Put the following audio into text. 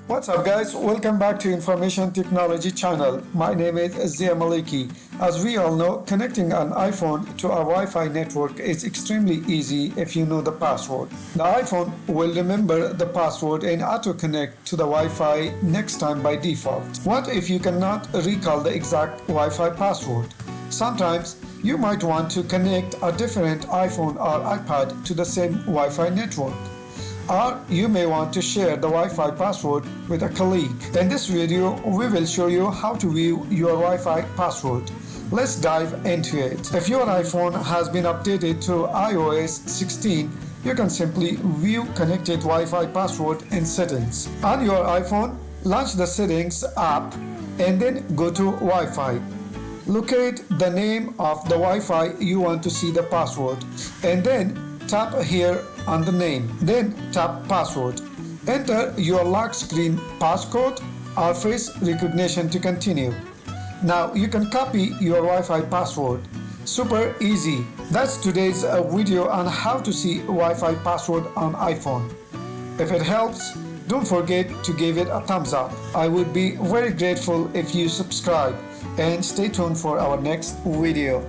What's up guys, welcome back to Information Technology channel. My name is Maliky. As we all know, connecting an iPhone to a Wi-Fi network is extremely easy if you know the password. The iPhone will remember the password and auto-connect to the Wi-Fi next time by default. What if you cannot recall the exact Wi-Fi password? Sometimes you might want to connect a different iPhone or iPad to the same Wi-Fi network. Or you may want to share the Wi-Fi password with a colleague. In this video, we will show you how to view your Wi-Fi password. Let's dive into it. If your iPhone has been updated to iOS 16, you can simply view connected Wi-Fi password in settings. On your iPhone, launch the settings app and then go to Wi-Fi. Locate the name of the Wi-Fi you want to see the password and then tap here on the name, then tap password. Enter your lock screen passcode or face recognition to continue. Now you can copy your Wi-Fi password. Super easy. That's today's video on how to see Wi-Fi password on iPhone. If it helps, don't forget to give it a thumbs up. I would be very grateful if you subscribe and stay tuned for our next video.